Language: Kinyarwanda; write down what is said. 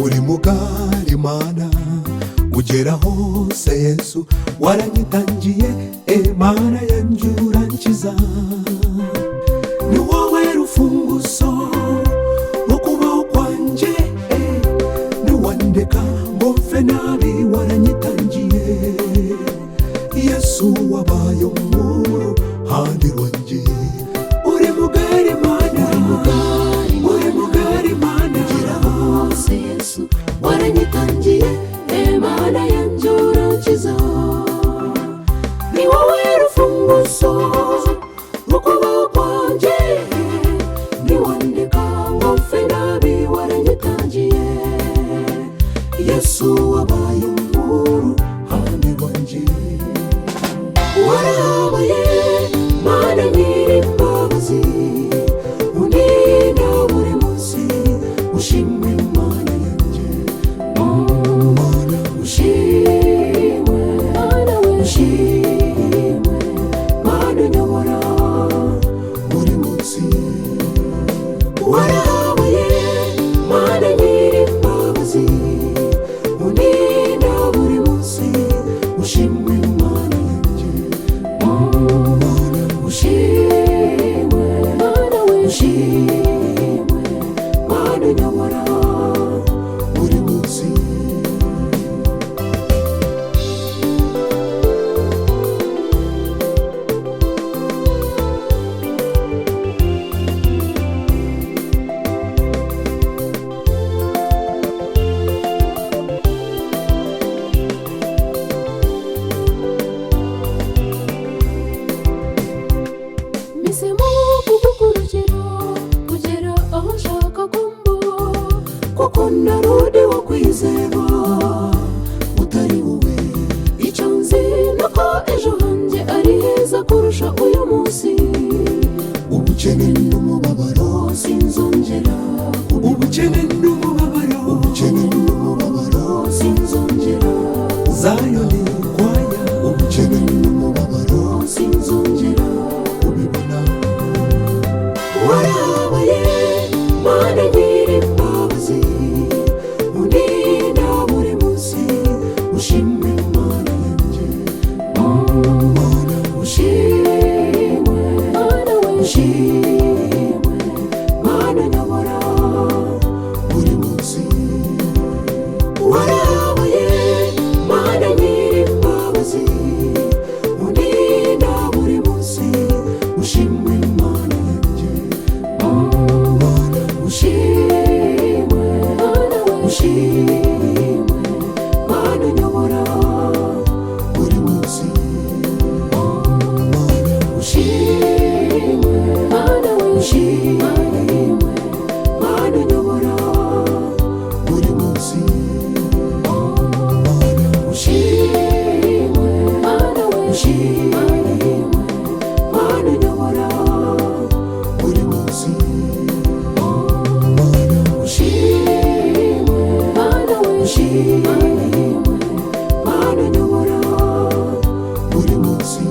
uri mugari Mana ugera hose Yesu waranyitangiye Mana yanjye urankiza ni wowe rufunguzo rwo kubaho kwanjye niwandeka ngo mfe nabi waranyitangiye Yesu wabaye umuro handi rwanjye uri mugari Mana uri mugari Mana ugera hose Yesu waranyitangiye Mana yanjye urankiza ni wowe rufunguzo rwo kubaho kwanjye niwandeka ngo mfe nabi waranyitangiye Yesu wabaye umuro handi rwanjye warabaye Mana nyir'imbabazi undinda buri munsi ushimwe Mana yanjye Mana ushimwe Mana we ushimwe Mana unyobora buri munsi warabaye Mana nyir'imbabazi undinda buri munsi ushimwe Mana yanjye Mana ushimwe Mana we ushimwe Mana unyobora buri munsi mpisemo kugukurikira kugera aho nshaka kumva kuko narudi wo kwizerwa utari wowe icyo nzi nuko ejo hanjye ari heza kurusha uyu munsi ubukene n'umubabaro sinzongera ubukene n'umubabaro ubukene n'umubabaro sinzongera Zayoni kwaya ubukene n'umubabaro sinzongera kubibona warabaye Mana nyir'imbabazi undinda buri munsi ushimwe Mana yanjye Mana ushimwe Mana we ushimwe Mana unyobora buri munsi warabaye Mana nyir'imbabazi undinda buri munsi ushimwe Mana yanjye Mana ushimwe Mana we ushimwe Mana unyobora buri munsi Mana ushimwe Mana we ushimwe Mana unyobora buri munsi ushimwe Mana we ushimwe Mana unyobora buri munsi ushimwe Mana we ushimwe Mana unyobora buri munsi